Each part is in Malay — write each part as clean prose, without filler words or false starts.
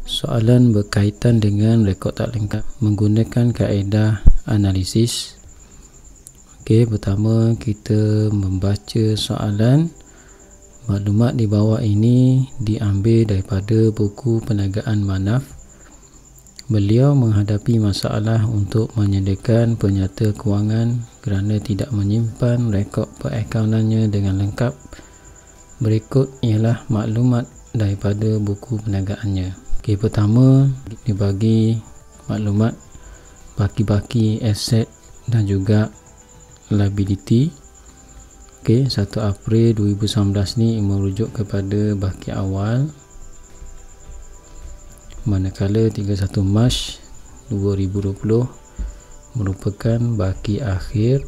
Soalan berkaitan dengan rekod tak lengkap menggunakan kaedah analisis. Okey, pertama kita membaca soalan. Maklumat di bawah ini diambil daripada buku Perniagaan Manaf. Beliau menghadapi masalah untuk menyediakan penyata kewangan kerana tidak menyimpan rekod perakauntannnya dengan lengkap. Berikut ialah maklumat daripada buku perniagaannya. Okey, pertama dibagi maklumat baki-baki aset dan juga liability. Okey, 1 April 2019 ni merujuk kepada baki awal, manakala 31 Mac 2020 merupakan baki akhir.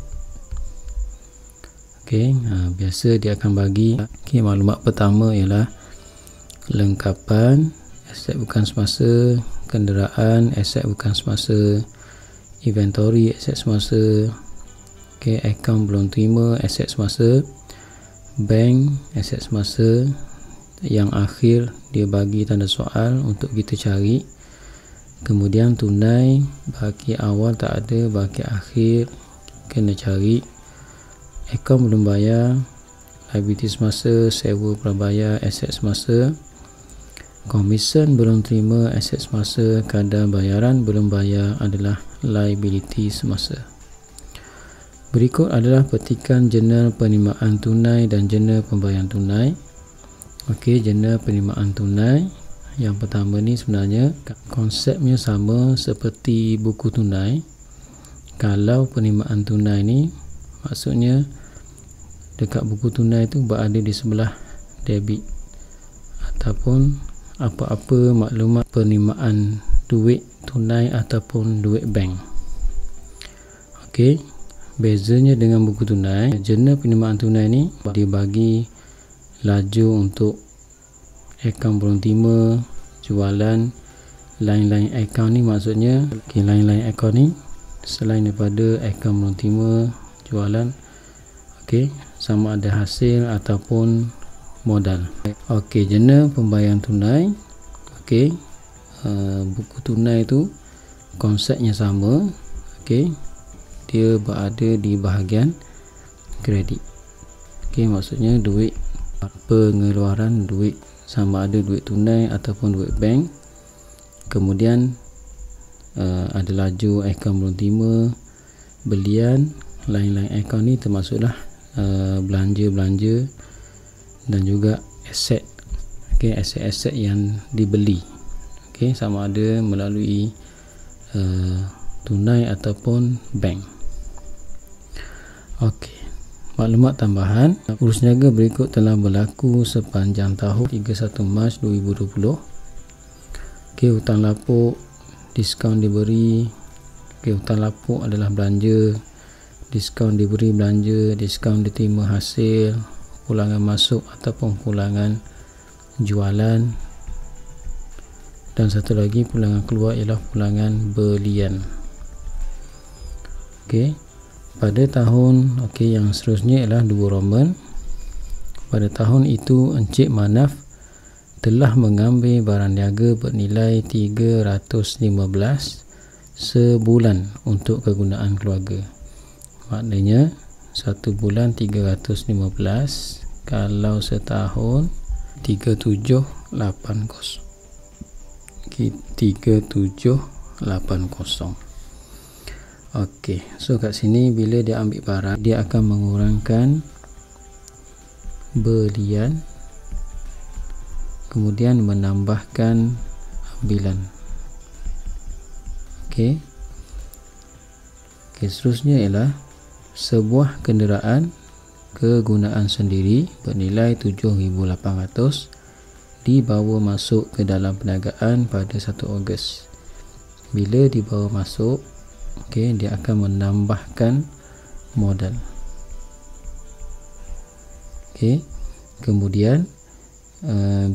Okey, biasa dia akan bagi. Okey, maklumat pertama ialah lengkapan aset bukan semasa, kenderaan aset bukan semasa, inventory aset semasa. Okey, akaun belum terima aset semasa, bank aset semasa. Yang akhir dia bagi tanda soal untuk kita cari. Kemudian tunai, baki awal tak ada, baki akhir kena cari. Akaun belum bayar, liability semasa, sewa prabayar aset semasa. Komisen belum terima aset semasa, kadar bayaran belum bayar adalah liability semasa. Berikut adalah petikan jurnal penerimaan tunai dan jurnal pembayaran tunai. Okey, jurnal penerimaan tunai yang pertama ni sebenarnya konsepnya sama seperti buku tunai. Kalau penerimaan tunai ni maksudnya dekat buku tunai tu berada di sebelah debit ataupun apa-apa maklumat penerimaan duit tunai ataupun duit bank. Okey, bezanya dengan buku tunai, jurnal penerimaan tunai ni dibagi laju untuk akaun belum terima, jualan, lain-lain akaun ni maksudnya. Okay, lain-lain akaun ni selain daripada akaun belum terima, jualan, okey, sama ada hasil ataupun modal. Okey, jurnal pembayaran tunai. Okey, buku tunai tu konsepnya sama. Okey, dia berada di bahagian kredit. Okey, maksudnya duit pengeluaran duit, sama ada duit tunai ataupun duit bank. Kemudian ada laju akaun belum terima, belian, lain-lain akaun ni termasuklah belanja-belanja dan juga aset. Okey, aset-aset yang dibeli. Okey, sama ada melalui tunai ataupun bank. Okey, maklumat tambahan. Urus niaga berikut telah berlaku sepanjang tahun 31 Mac 2020. Okey, hutang lapuk, diskaun diberi. Okey, hutang lapuk adalah belanja, diskaun diberi belanja, diskaun diterima hasil, pulangan masuk ataupun pulangan jualan, dan satu lagi pulangan keluar ialah pulangan belian. Okey, pada tahun yang seterusnya ialah 2 Roman. Pada tahun itu Encik Manaf telah mengambil barang niaga bernilai 315 sebulan untuk kegunaan keluarga. Maknanya 1 bulan 315, kalau setahun 3780. Okay, 3780. Okey, so kat sini bila dia ambil barang, dia akan mengurangkan belian, kemudian menambahkan ambilan. Okey. Okey, seterusnya ialah sebuah kenderaan kegunaan sendiri bernilai 7,800 dibawa masuk ke dalam perniagaan pada 1 Ogos. Bila dibawa masuk, okey, dia akan menambahkan modal. Okey, kemudian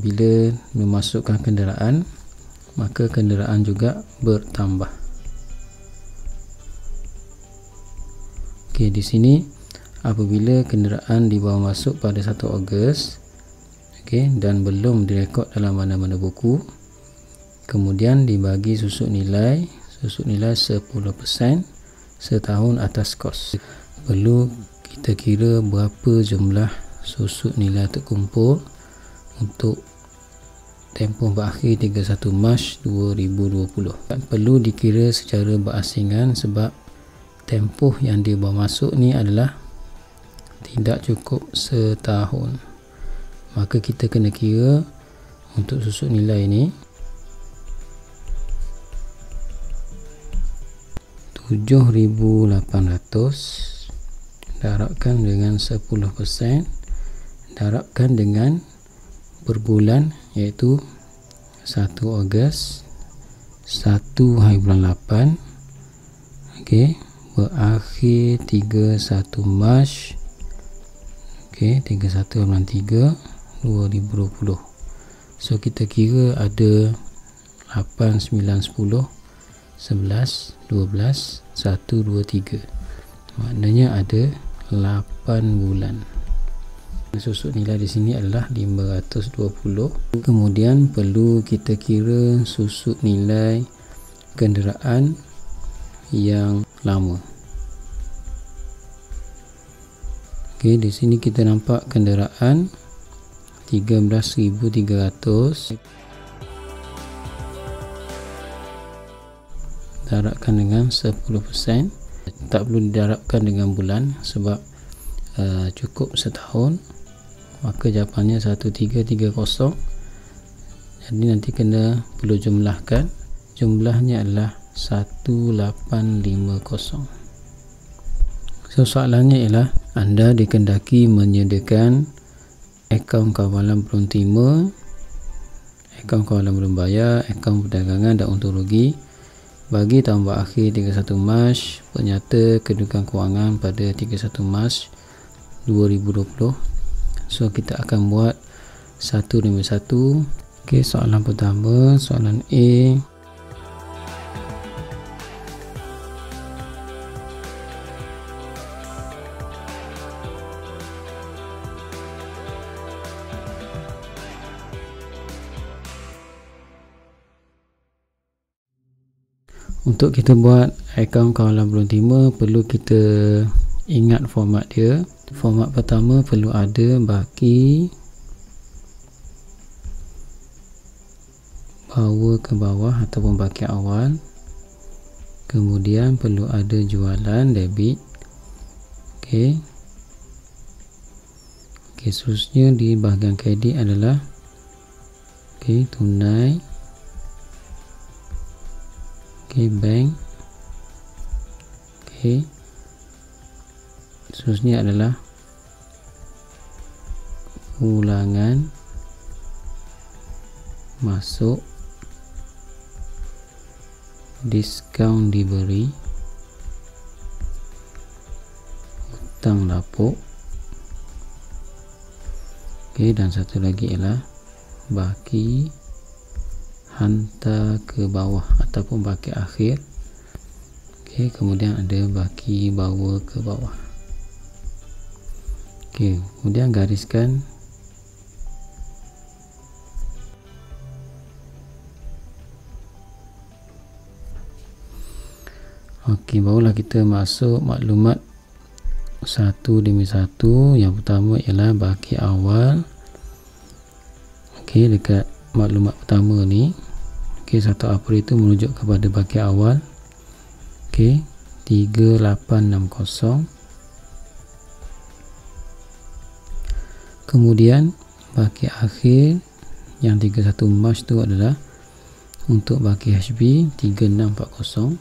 bila memasukkan kenderaan, maka kenderaan juga bertambah. Okey, di sini apabila kenderaan dibawa masuk pada 1 Ogos, okey, dan belum direkod dalam mana-mana buku, kemudian dibagi susut nilai 10% setahun atas kos. Perlu kita kira berapa jumlah susut nilai terkumpul untuk tempoh berakhir 31 Mac 2020. Perlu dikira secara berasingan sebab tempoh yang dia bawa masuk ni adalah tidak cukup setahun. Maka kita kena kira untuk susut nilai ni 7,800 darabkan dengan 10%, darabkan dengan per bulan, iaitu 1 Ogos, 1 hari bulan 8, okey, berakhir 31 Mac, okey, 31 bulan 3 2020. So kita kira ada 8, 9, 10, 11, 12, 1, 2, 3. Maknanya ada 8 bulan. Susut nilai di sini adalah 520. Kemudian perlu kita kira susut nilai kenderaan yang lama. Okey, di sini kita nampak kenderaan 13,300 darabkan dengan 10%. Tak perlu didarabkan dengan bulan sebab cukup setahun. Maka jawapannya 1330. Jadi nanti kena perlu jumlahkan. Jumlahnya adalah 1850. So soalannya ialah anda dikendaki menyediakan akaun kawalan belum terima, akaun kawalan belum bayar, akaun perdagangan dan untung rugi bagi tahun berakhir 31 Mac, penyata kedudukan kewangan pada 31 Mac 2020. So kita akan buat satu demi satu. Okey, soalan pertama, soalan A. Untuk kita buat akaun kawalan belum terima, perlu kita ingat format dia. Format pertama perlu ada baki bawa ke bawah ataupun baki awal. Kemudian perlu ada jualan debit. Okey. Okey, seterusnya di bahagian kredit adalah okey, tunai. Okey, bank. Okey. Seterusnya adalah ulangan masuk, diskaun diberi, hutang lapuk. Okey, dan satu lagi ialah baki hantar ke bawah ataupun baki akhir. Okey, kemudian ada baki bawa ke bawah. Okey, kemudian gariskan okey, barulah kita masuk maklumat satu demi satu. Yang pertama ialah baki awal. Okey, dekat maklumat pertama ni, okey, 1 April itu merujuk kepada baki awal. Okey, 3860. Kemudian baki akhir yang 31 Mac tu adalah untuk baki HB 3640.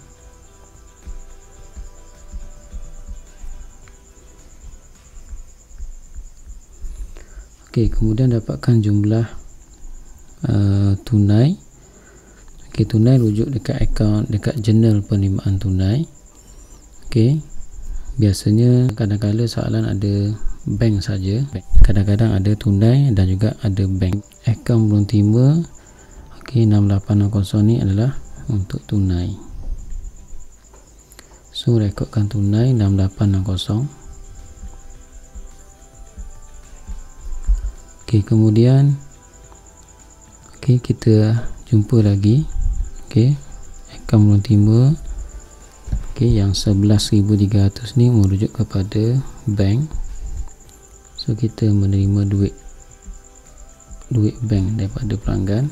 Okey, kemudian dapatkan jumlah tunai. Okey, tunai rujuk dekat akaun, dekat jurnal penerimaan tunai. Okey, biasanya kadang-kadang soalan ada bank saja, kadang-kadang ada tunai dan juga ada bank. Akaun belum terima, okey, 6860 ni adalah untuk tunai. So rekodkan tunai 6860. Okey, kemudian okey, kita jumpa lagi Okey, akaun belum terima. Okey, yang 11,300 ni merujuk kepada bank. So kita menerima duit bank daripada pelanggan.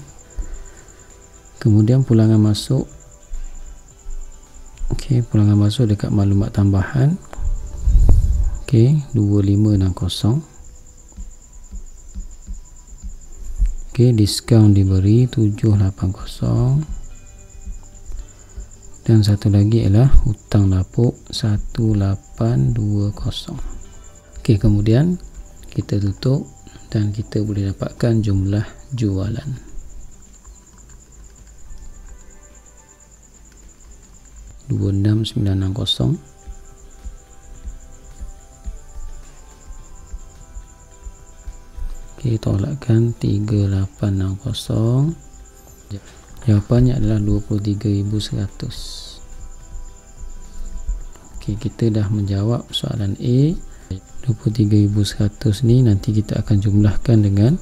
Kemudian pulangan masuk. Okey, pulangan masuk dekat maklumat tambahan. Okey, 2560. Okey, diskaun diberi 780. Dan satu lagi ialah hutang lapuk 1820. Okey, kemudian kita tutup dan kita boleh dapatkan jumlah jualan. 26960. Okey, tolakkan 3860. Jawapannya adalah 23,100. Okey, kita dah menjawab soalan A. 23,100 ni nanti kita akan jumlahkan dengan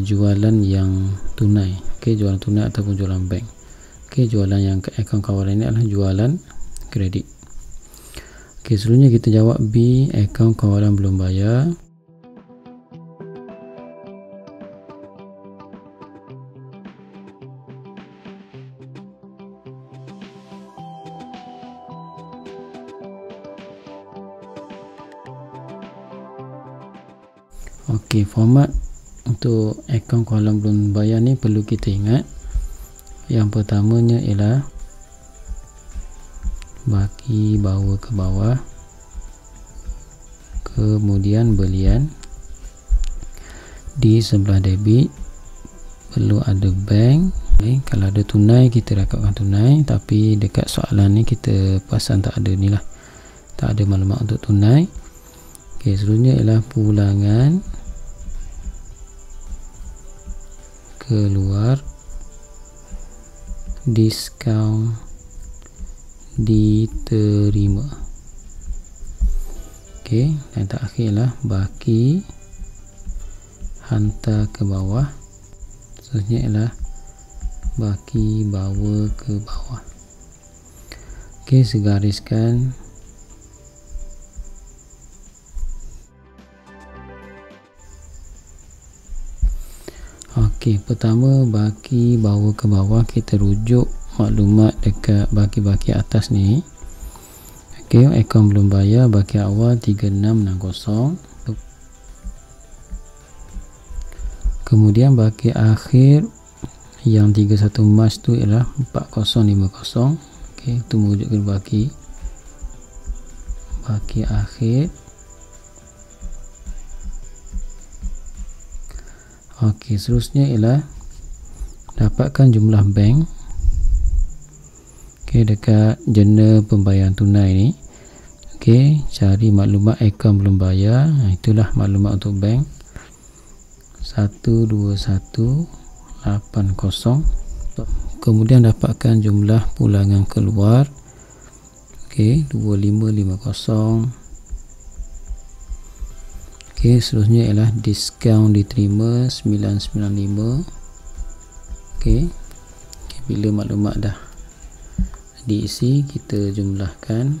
jualan yang tunai. Okey, jualan tunai ataupun jualan bank. Okey, jualan yang ke akaun kawalan ini adalah jualan kredit. Okey, selanjutnya kita jawab B, akaun kawalan belum bayar. Okey, format untuk akaun kawalan belum bayar ni perlu kita ingat. Yang pertamanya ialah baki bawa ke bawah, kemudian belian. Di sebelah debit perlu ada bank. Kalau ada tunai kita rakamkan tunai, tapi dekat soalan ni kita pasang tak ada ni lah, tak ada maklumat untuk tunai. Okey, seterusnya ialah pulangan keluar, diskaun diterima. Okey, dan terakhir ialah baki hantar ke bawah. Seterusnya ialah baki bawa ke bawah. Okey, segariskan. Okey, pertama baki bawa ke bawah, kita rujuk maklumat dekat baki-baki atas ni. Okey, akaun belum bayar, baki awal 3660. Kemudian baki akhir yang 31 Mac tu ialah 4050. Okey, itu merujuk ke baki akhir. Okey, seterusnya ialah dapatkan jumlah bank. Okey, dekat jurnal pembayaran tunai ni. Okey, cari maklumat akaun belum bayar. Itulah maklumat untuk bank. 12180. Kemudian dapatkan jumlah pulangan keluar. Okey, 2550. Okey, seterusnya ialah diskaun diterima 995. Okey, bila maklumat dah diisi, kita jumlahkan.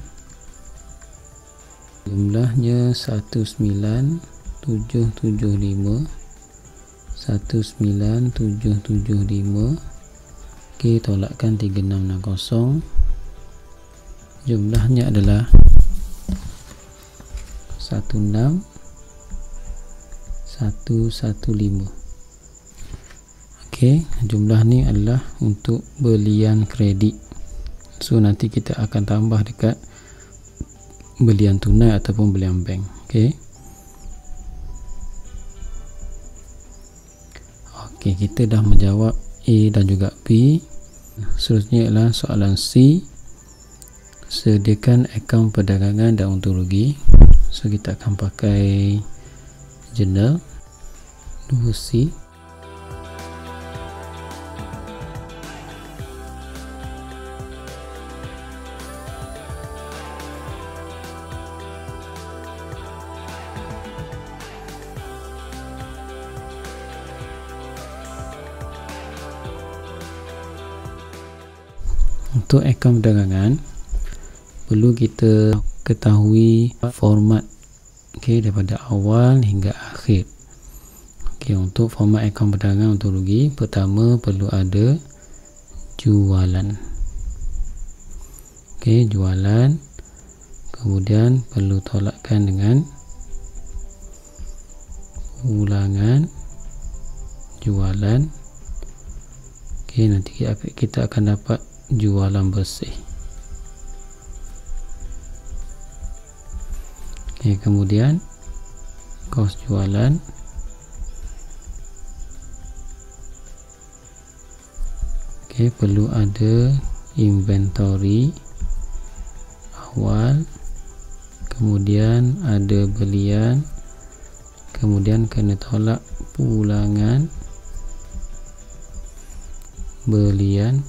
Jumlahnya 19775. 19775. Okey, tolakkan 3660. Jumlahnya adalah 16115. Okey, jumlah ni adalah untuk belian kredit. So nanti kita akan tambah dekat belian tunai ataupun belian bank. Okey. Okey, kita dah menjawab A dan juga B. Seterusnya ialah soalan C. Sediakan akaun perdagangan dan untung rugi. So kita akan pakai jurnal 2C. untuk akaun perdagangan perlu kita ketahui format daripada awal hingga akhir. Untuk format akaun perdagangan untuk rugi, pertama perlu ada jualan. Jualan, kemudian perlu tolakkan dengan ulangan jualan. Nanti kita akan dapat jualan bersih. Kemudian kos jualan, perlu ada inventory awal, kemudian ada belian, kemudian kena tolak pulangan belian.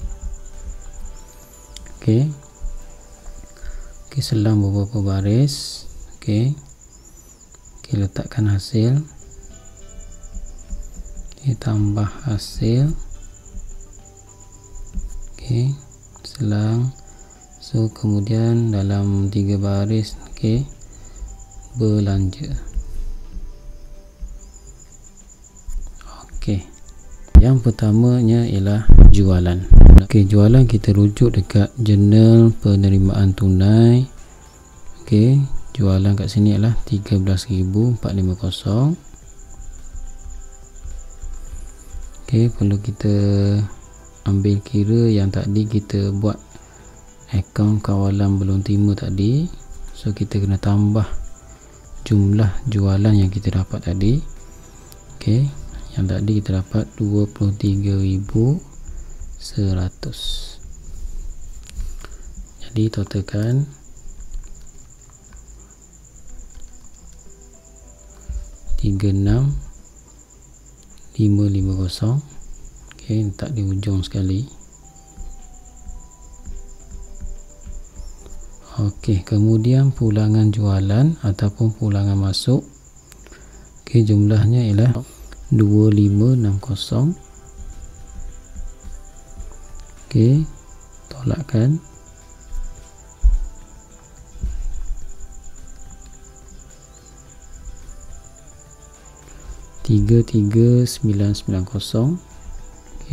Selang beberapa baris. Letakkan hasil, tambah hasil. Selang, so kemudian dalam 3 baris belanja. Yang pertamanya ialah jualan. Jualan kita rujuk dekat jurnal penerimaan tunai. Jualan kat sini ialah 13,450. Perlu kita ambil kira yang tadi kita buat akaun kawalan belum terima tadi. So kita kena tambah jumlah jualan yang kita dapat tadi. Yang tadi kita dapat 23,100. Jadi totalkan 36,550. Letak di ujung sekali. Kemudian pulangan jualan ataupun pulangan masuk. Jumlahnya ialah 2560. Tolakkan. $33,990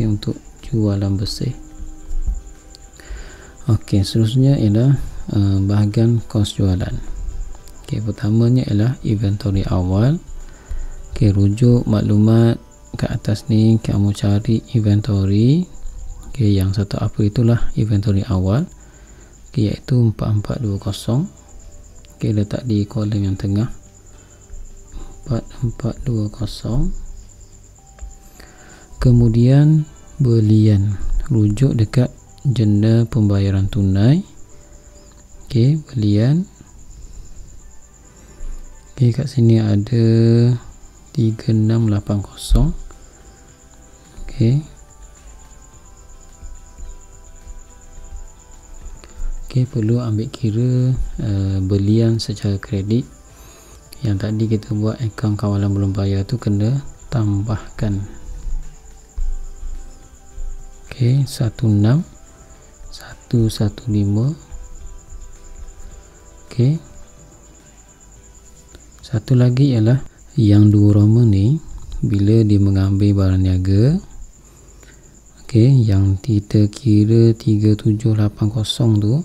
untuk jualan bersih. Seterusnya ialah bahagian kos jualan. Pertamanya ialah inventory awal. Rujuk maklumat ke atas ni, kamu cari inventory. Yang satu apa itulah inventory awal, iaitu 4420. Letak di kolom yang tengah 4420. Kemudian belian, rujuk dekat jurnal pembayaran tunai. Belian. Kat sini ada 3680. Perlu ambil kira belian secara kredit. Yang tadi kita buat akaun kawalan belum bayar tu kena tambahkan. 16115. Satu lagi ialah yang dua Roma ni, bila dia mengambil barang niaga, yang kita kira 3780 tu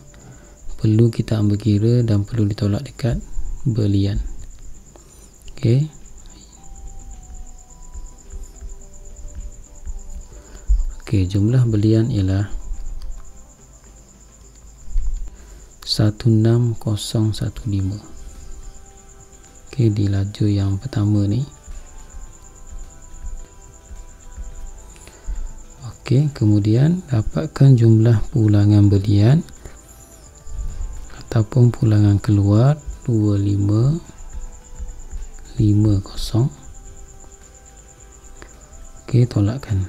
perlu kita ambil kira dan perlu ditolak dekat belian. Jumlah belian ialah 16015. Di lajur yang pertama ni. Kemudian dapatkan jumlah pulangan belian ataupun pulangan keluar 2550. Tolakkan.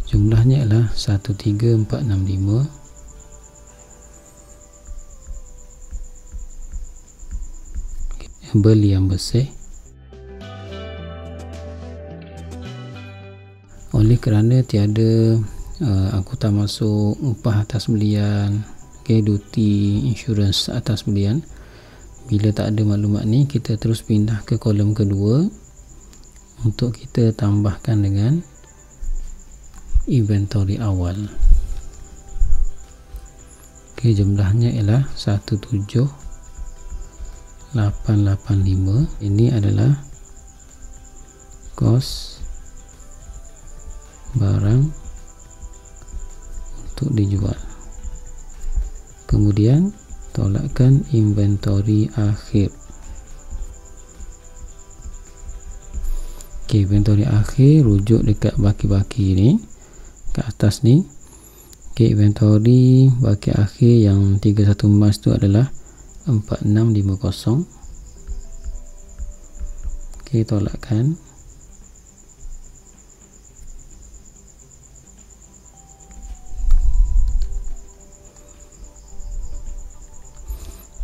Jumlahnya adalah 13465. Belian bersih. Oleh oleh kerana tiada angkutan masuk, upah atas belian, duty, insurans atas belian. Bila tak ada maklumat ni, kita terus pindah ke kolom kedua untuk kita tambahkan dengan inventory awal. Jumlahnya ialah 17885. Ini adalah kos barang untuk dijual. Kemudian tolakkan inventory akhir. Inventory akhir rujuk dekat baki-baki ni, ke atas ni. Inventory baki akhir yang 31 Mac tu adalah 4650. Tolakkan.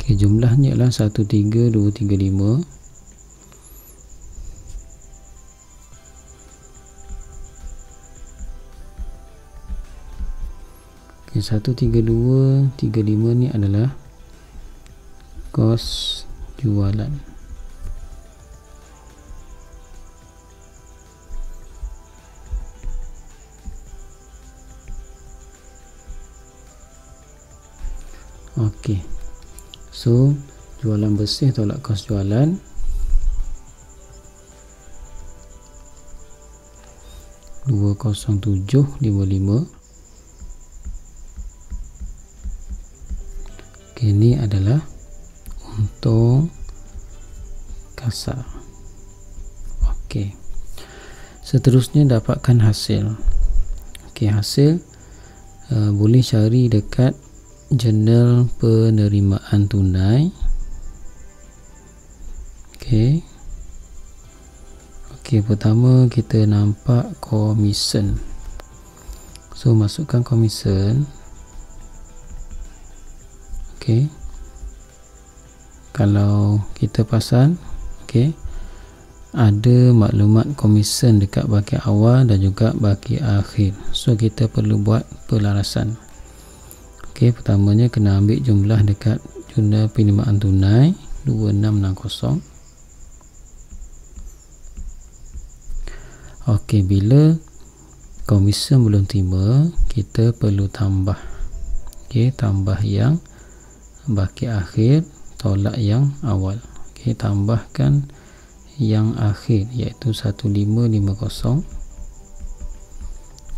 Jumlahnya adalah 13235. Okay, 13235 ni adalah kos jualan. Okey. So, jualan bersih tolak kos jualan. RM20755. Okay, ini adalah untung kasar. Okey. Seterusnya dapatkan hasil. Okey, hasil boleh cari dekat jurnal penerimaan tunai. Okey, pertama kita nampak komisen. So masukkan komisen. Okey, kalau kita pasang, okey, ada maklumat komisen dekat baki awal dan juga baki akhir. So kita perlu buat pelarasan. Okey, pertamanya kena ambil jumlah dekat jurnal penerimaan tunai 2660. Okey, bila komisen belum terima, kita perlu tambah. Okey, tambah yang baki akhir, tolak yang awal. Okey, tambahkan yang akhir iaitu 1550.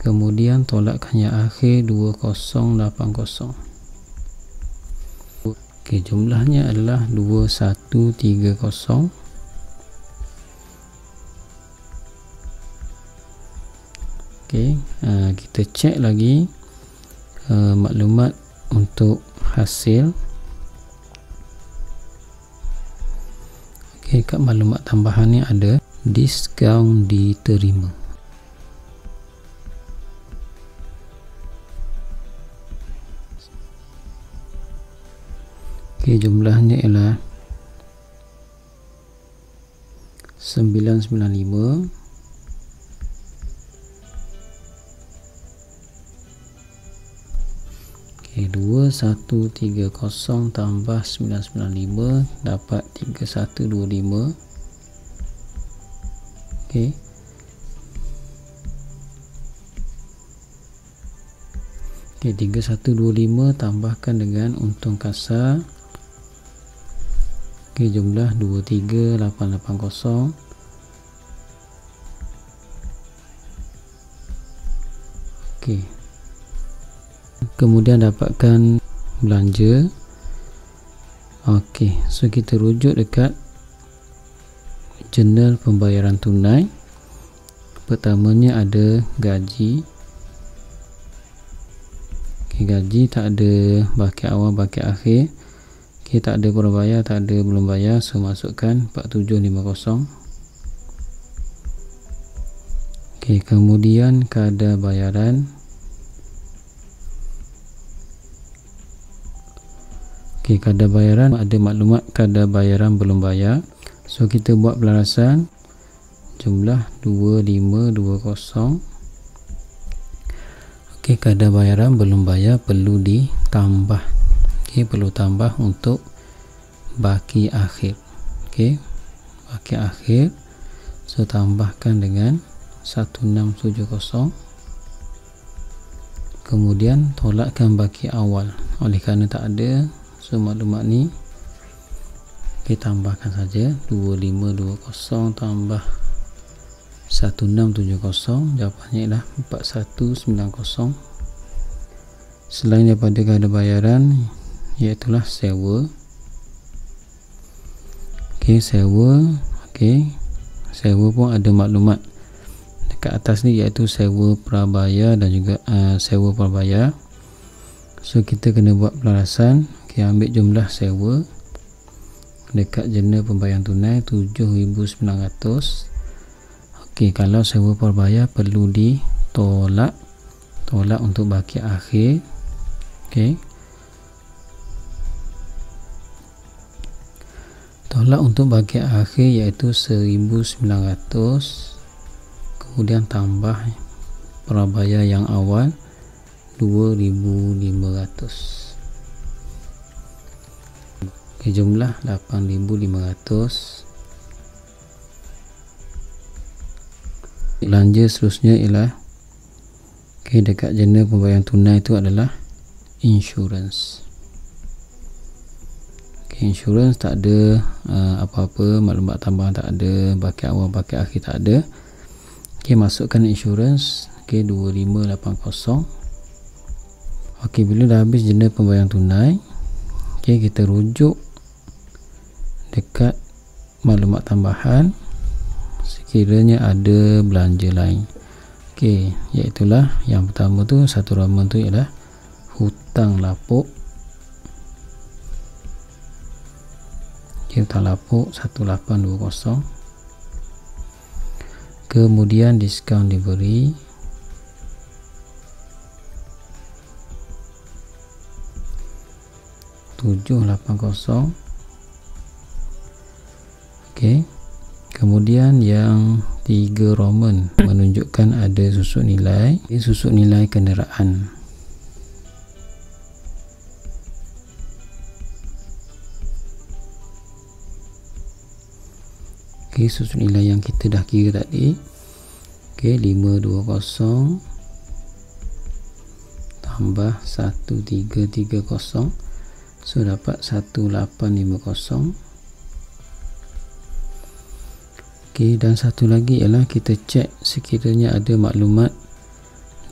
Kemudian tolakkan yang akhir 2080. Okey, jumlahnya adalah 2130. Okey, kita cek lagi maklumat untuk hasil. Okey, kat maklumat tambahan ni ada diskaun diterima. Okey, jumlahnya ialah 995. Okey, 2130 tambah 995 dapat 3125. Okey. Okey, 3125 tambahkan dengan untung kasar. Okey, jumlah 23880. Okey. Kemudian dapatkan belanja. Okey, so kita rujuk dekat jurnal pembayaran tunai. Pertamanya ada gaji. Okey, gaji tak ada baki awal, baki akhir. Okey, tak ada belum bayar, tak ada belum bayar, so masukkan 4750. Okey, kemudian kadar bayaran. Okey, kadar bayaran ada maklumat kadar bayaran belum bayar. So kita buat pelarasan. Jumlah 2520. Okey, kadar bayaran belum bayar perlu ditambah. Okey, perlu tambah untuk baki akhir. Okey, baki akhir so tambahkan dengan 1670. Kemudian tolakkan baki awal. Oleh kerana tak ada, so maklumat ni kita tambahkan saja 2520 tambah 1670, jawapannya ialah 4190. Selain daripada kadar bayaran, iaitulah sewa. Okey, sewa. Okey, sewa pun ada maklumat dekat atas ni, iaitu sewa prabayar dan juga sewa prabayar. So kita kena buat pelarasan. Okey, ambil jumlah sewa dekat jurnal pembayaran tunai 7,900. Okey, kalau sewa prabayar perlu ditolak, tolak untuk baki akhir. Okey, tolak untuk baki akhir iaitu 1,900, kemudian tambah prabayar yang awal 2,500. Okey, jumlah 8,500. Belanja seterusnya ialah dekat jurnal pembayaran tunai itu adalah insurans. Insurans tak ada apa-apa, maklumat tambahan tak ada, baki awal baki akhir tak ada. Masukkan insurans 2580. Bila dah habis jurnal pembayaran tunai, kita rujuk dekat maklumat tambahan sekiranya ada belanja lain. Iaitulah yang pertama tu, satu roman tu ialah hutang lapuk. Hutang lapuk 1820. Kemudian diskaun diberi 780. Kemudian yang 3 Roman menunjukkan ada susut nilai, susut nilai kenderaan. Susut nilai yang kita dah kira tadi. 520 tambah 1330, so dapat 1850. Dan satu lagi ialah kita cek sekiranya ada maklumat.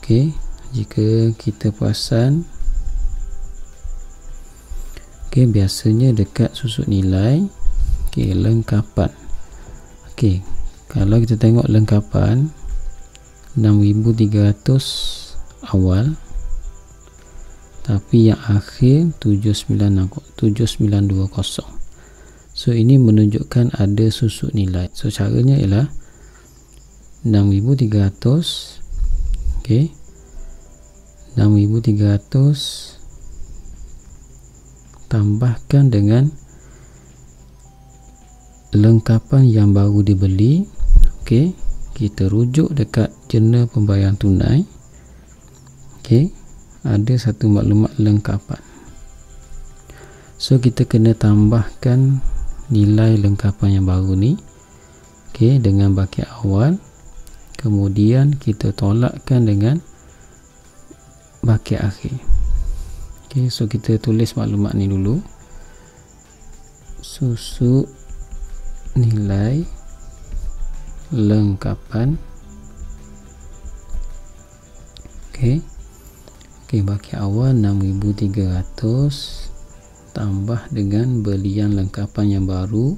Jika kita perasan, biasanya dekat susut nilai lengkapan. Kalau kita tengok lengkapan 6,300 awal, tapi yang akhir 7920. So ini menunjukkan ada susut nilai. So caranya ialah 6,300 6,300 tambahkan dengan lengkapan yang baru dibeli. Kita rujuk dekat jurnal pembayaran tunai. Ada satu maklumat lengkapan, so kita kena tambahkan nilai lengkapan yang baru ni dengan baki awal, kemudian kita tolakkan dengan baki akhir. So kita tulis maklumat ni dulu. Susut nilai lengkapan baki awal 6,300 tambah dengan belian lengkapan yang baru,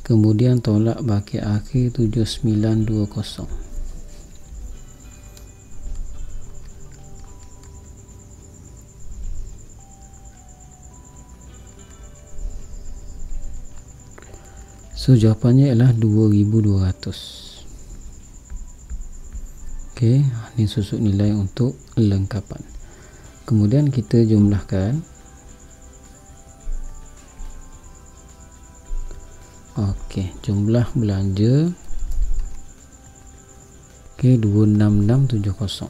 kemudian tolak baki akhir 7920. So jawapannya ialah 2,200. Ini susut nilai untuk lengkapan. Kemudian kita jumlahkan. Jumlah belanja 26670.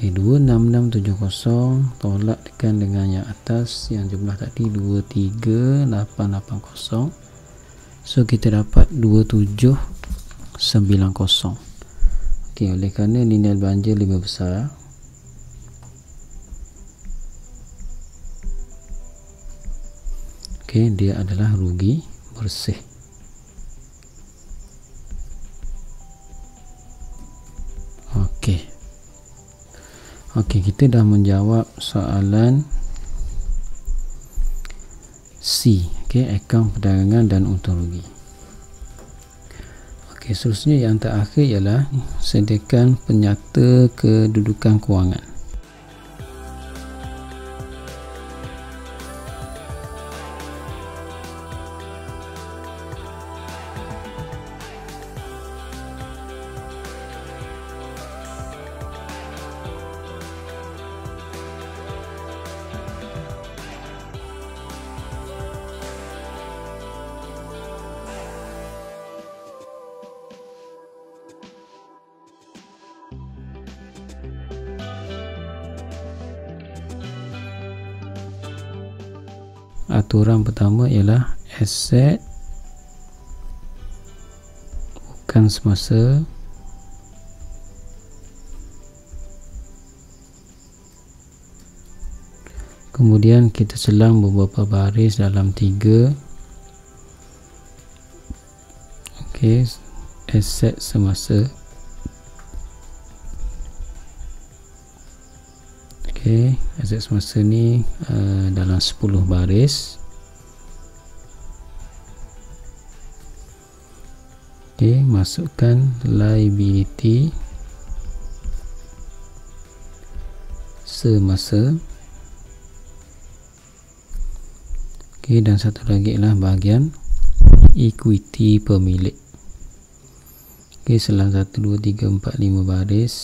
Okey, 26670 tolak tekan dengan yang atas yang jumlah tadi 23880. So kita dapat 2790. Okey, oleh kerana nilai belanja lebih besar, okey, dia adalah rugi bersih. Okey, kita dah menjawab soalan C, okey, akaun perdagangan dan untung rugi. Okey, seterusnya yang terakhir ialah sediakan penyata kedudukan kewangan. Aturan pertama ialah aset bukan semasa kemudian kita selang beberapa baris dalam 3. Okey, aset semasa. Okey, aset semasa ni dalam 10 baris. Okey, masukkan liability semasa. Okey, dan satu lagi ialah bahagian equity pemilik. Okey, selang 1, 2, 3, 4, 5 baris.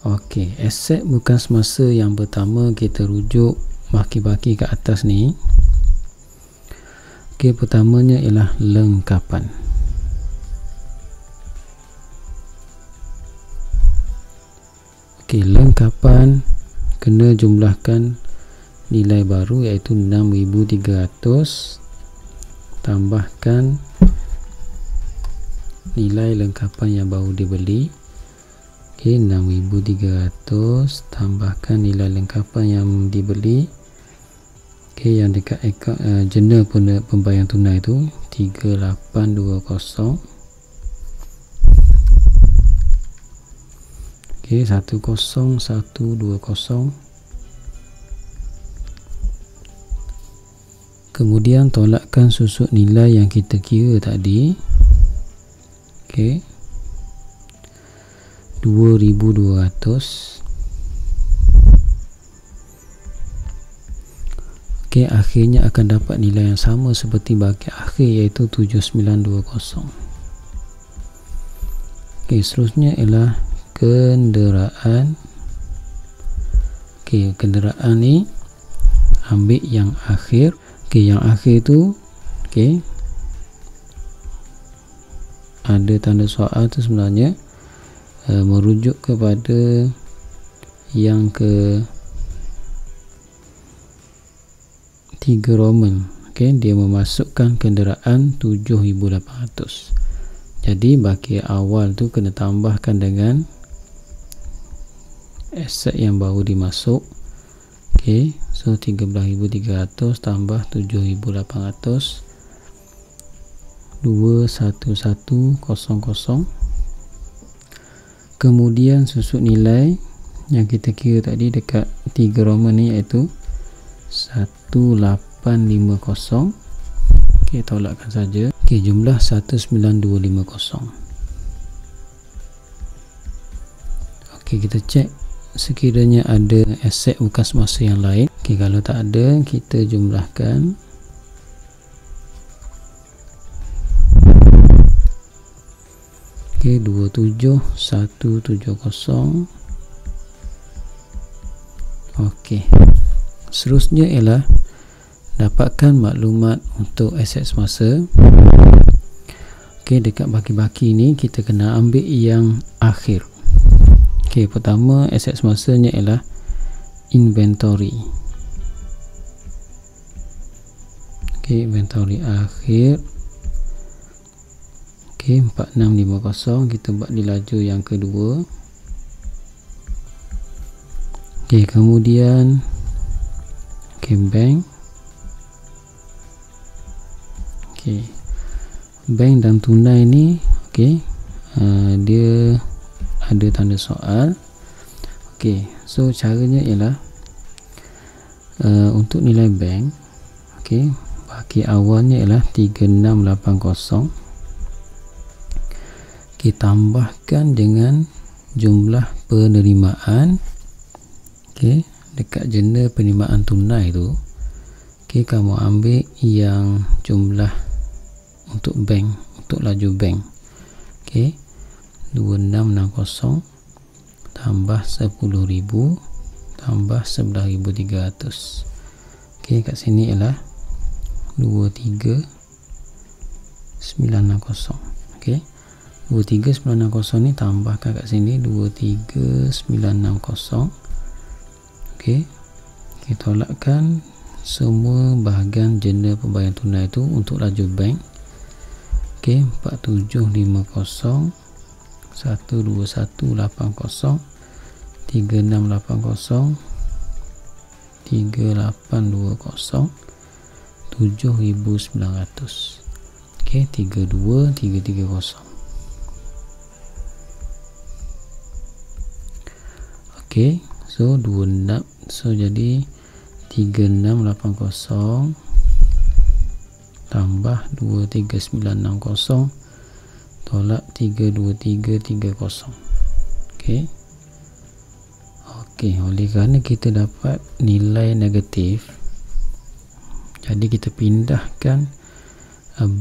Okey, aset bukan semasa yang pertama kita rujuk baki-baki ke atas ni. Okey, pertamanya ialah lengkapan. Okey, lengkapan kena jumlahkan nilai baru iaitu 6,300 tambahkan nilai lengkapan yang baru dibeli. Okey, 6,300 tambahkan nilai lengkapan yang dibeli. Okey, yang dekat jurnal pembayaran tunai tu 3820. Okey, 10120. Kemudian tolakkan susuk nilai yang kita kira tadi. Okey, 2,200. Okey, akhirnya akan dapat nilai yang sama seperti bahagian akhir iaitu 7920. Okey, seterusnya ialah kenderaan. Okey, kenderaan ni ambil yang akhir. Okey, yang akhir tu okey, ada tanda soal tu sebenarnya merujuk kepada yang ke 3 Roman. Okey, dia memasukkan kenderaan 7,800. Jadi baki awal tu kena tambahkan dengan aset yang baru dimasuk. Okey, so 13,300 tambah 7,800 21100. Kemudian susuk nilai yang kita kira tadi dekat 3 Roman ni iaitu 1850. Okey, tolakkan saja. Okey, jumlah 19250. Okey, kita cek sekiranya ada aset bukan semasa yang lain. Okey, kalau tak ada, kita jumlahkan. Okey, 27170. Okey, seterusnya ialah dapatkan maklumat untuk aset semasa. Okey, dekat baki-baki ni kita kena ambil yang akhir. Okey, pertama aset semasanya ialah inventory. Okey, inventory akhir. Okey, 4650 kita buat di laju yang kedua. Okey, kemudian bank. Okey, bank dan tunai ni dia ada tanda soal. Okey, so caranya ialah untuk nilai bank, baki awalnya ialah 3680. Kita tambahkan dengan jumlah penerimaan. Dekat jurnal penerimaan tunai tu, kamu ambil yang jumlah untuk bank, untuk laju bank. 2660 tambah 10,000 tambah 11,300. kat sini ialah 23,960. 23,960 ni tambahkan kat sini 23,960. Kita tolakkan semua bahagian jurnal pembayaran tunai tu untuk laju bank. 4750 12180 3680 3820 7,900. 32330. So 26, so jadi 3680 tambah 23960 tolak 32330. Oleh kerana kita dapat nilai negatif, jadi kita pindahkan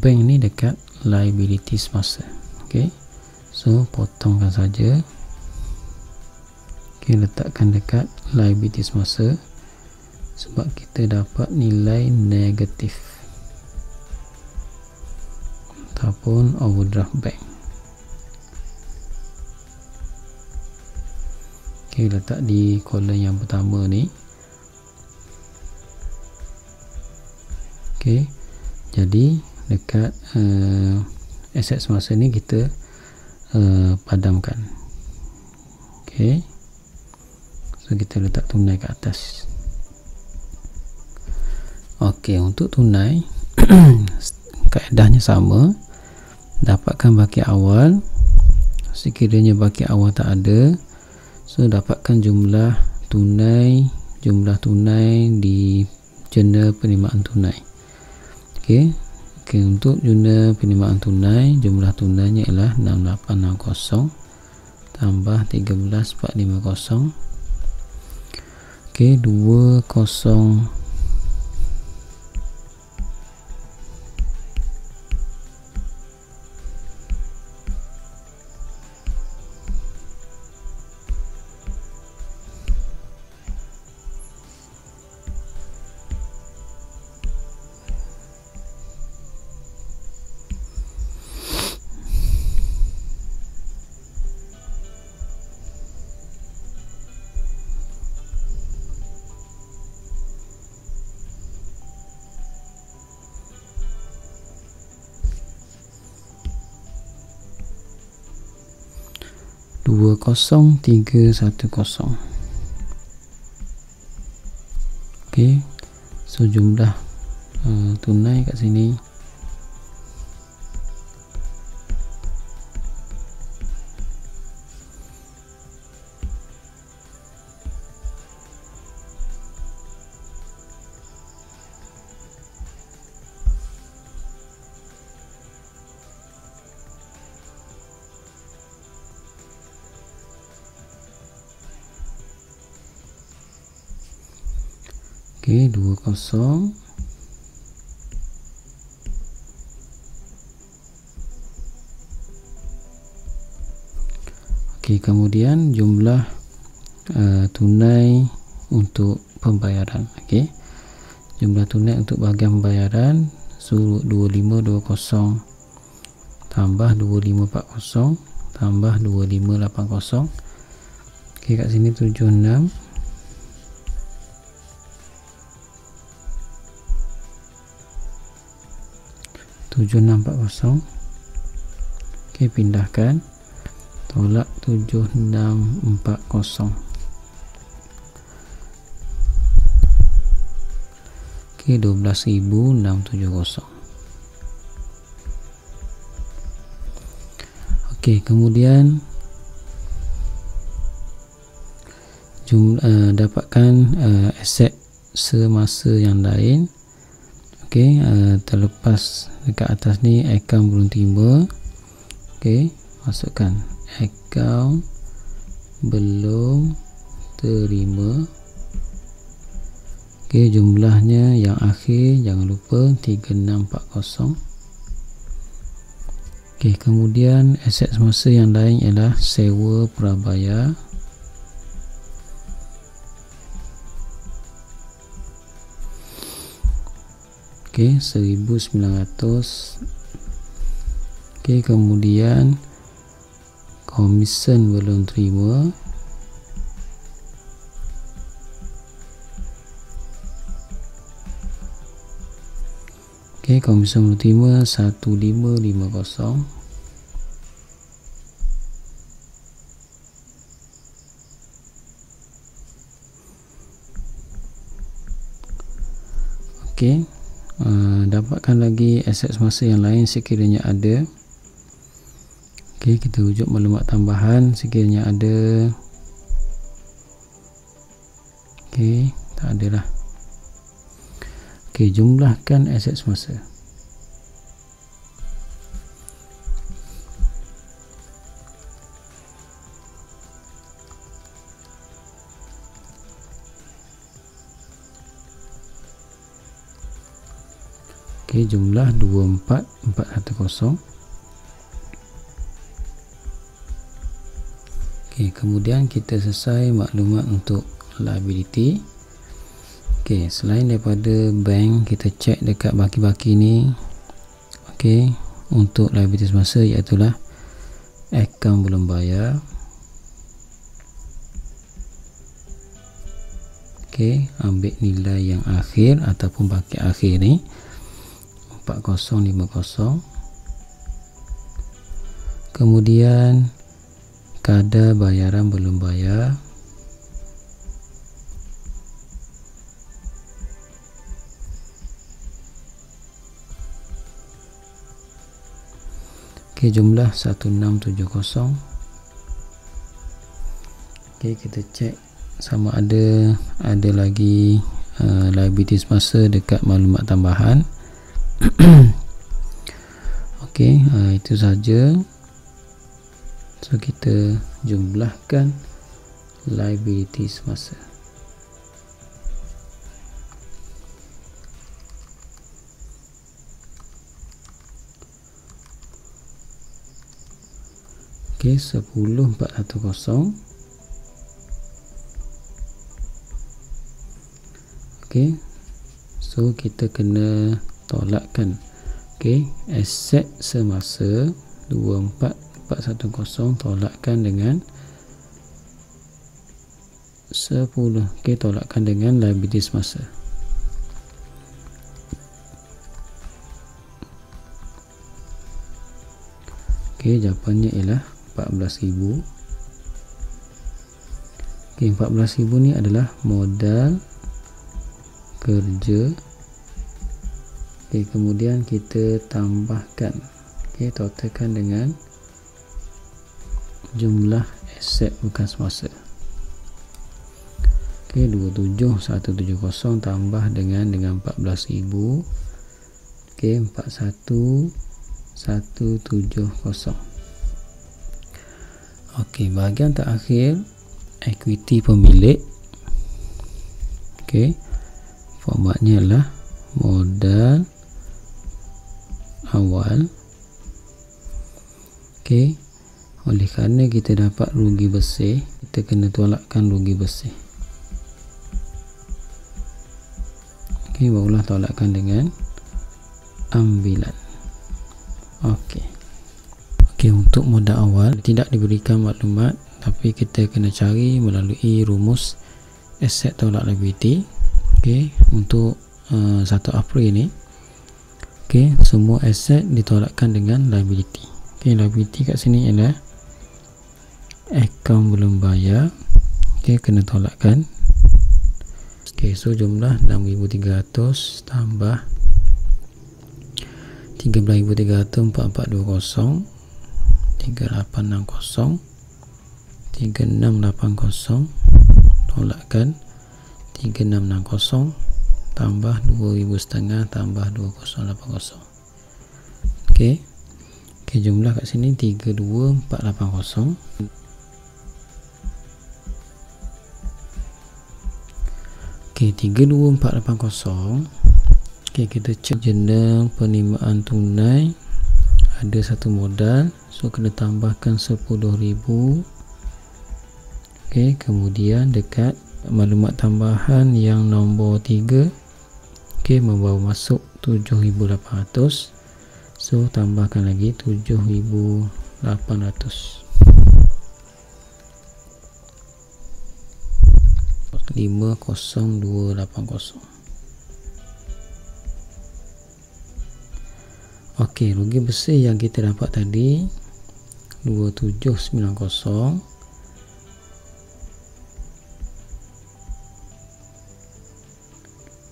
bank ni dekat liability semasa. So potongkan saja. Letakkan dekat liability semasa sebab kita dapat nilai negatif ataupun overdraft bank. Letak di kolom yang pertama ni. Jadi dekat aset semasa ni kita padamkan. So kita letak tunai ke atas. Untuk tunai kaedahnya sama. Dapatkan baki awal. Sekiranya baki awal tak ada, so dapatkan jumlah tunai di jurnal penerimaan tunai. Untuk jurnal penerimaan tunai, jumlah tunainya ialah 6860 tambah 13450. 20 20310. So jumlah tunai kat sini Okey, 20. Okey, kemudian jumlah tunai untuk pembayaran. Okey, Jumlah tunai untuk bahagian pembayaran surut 2520 tambah 2540 tambah 2580. Okey, kat sini 76 7640. Okey, pindahkan, tolak 7640. Okey, 12,670. Okey, kemudian dapatkan aset semasa yang lain. Okey, terlepas dekat atas ni akaun belum terima. Okey, masukkan akaun belum terima. Okey, jumlahnya yang akhir jangan lupa 3640. Okey, kemudian aset semasa yang lain ialah sewa prabayar. Okey, 1900. Okey, kemudian komisen belum terima. Okey, komisen belum terima 1550. Okey, dapatkan lagi aset semasa yang lain sekiranya ada. Okey, kita rujuk maklumat tambahan sekiranya ada. Okey, tak ada lah. Okey, jumlahkan aset semasa. Okey, jumlah 24410. Okey, kemudian kita selesai maklumat untuk liability. Okey, selain daripada bank, kita cek dekat baki-baki ni. Okey, untuk liability semasa iaitu akaun belum bayar. Okey, ambil nilai yang akhir ataupun baki akhir ni 4050. Kemudian kadar bayaran belum bayar. Okey, jumlah 1670. Okey, kita cek sama ada lagi liability semasa dekat maklumat tambahan. Okey, itu saja. So kita jumlahkan liability semasa. Okey, 10410. Okey, so kita kena tolakkan. Okey, aset semasa 24410 tolakkan dengan 10. Okey, tolakkan dengan liability semasa. Okey, jawapannya ialah 14,000. Okey, 14,000 ni adalah modal kerja. Okey, kemudian kita tambahkan. Okey, totalkan dengan jumlah aset bukan semasa. Okey, 27170 tambah dengan 14,000. Okey, 41170. Okey, bahagian terakhir equity pemilik. Okey, formatnya adalah modal awal. Okey, oleh kerana kita dapat rugi bersih, kita kena tolakkan rugi bersih. Okey, barulah tolakkan dengan ambilan. Okey. Okey, untuk modal awal tidak diberikan maklumat, tapi kita kena cari melalui rumus aset tolak liability. Okey, untuk 1 April ni, okey, semua aset ditolakkan dengan liability. Okey, liability kat sini ialah akaun belum bayar. Okey, kena tolakkan. Okey, so jumlah 6,300 tambah 13,300, 4420, 3860, 3680, tolakkan 3660 tambah 2,500 tambah 2080. Okey. Okey, jumlah kat sini 32480. Okey, 32480. Okey, kita cek jeneng penerimaan tunai ada satu modal, so kena tambahkan 10,000. Okey, kemudian dekat maklumat tambahan yang nombor 3, okey, membawa masuk 7,800, so tambahkan lagi 7,800. 50280. Okey, rugi bersih yang kita dapat tadi 2790.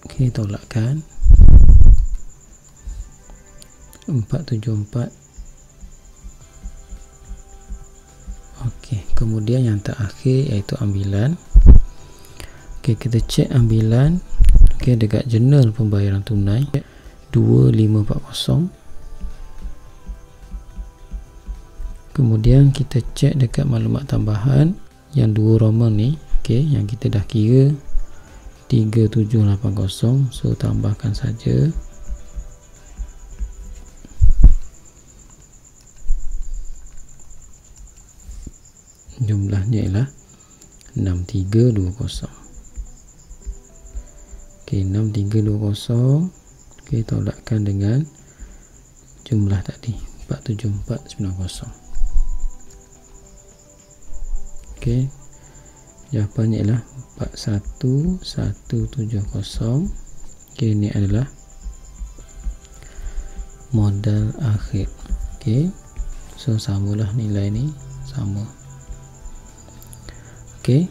Okey, tolakkan 474. Okey, kemudian yang terakhir iaitu ambilan. Okey, kita cek ambilan. Okey, dekat jurnal pembayaran tunai 2540. Kemudian kita cek dekat maklumat tambahan yang 2 Roman ni, okey, yang kita dah kira 3780, so tambahkan saja. Jumlahnya ialah 6320. Okey, 6320. Okey, tolakkan dengan jumlah tadi 47490. Okey, jawapannya ialah 41170. Okey, ini adalah modal akhir. Okey, so samalah nilai ni, sama. Okey.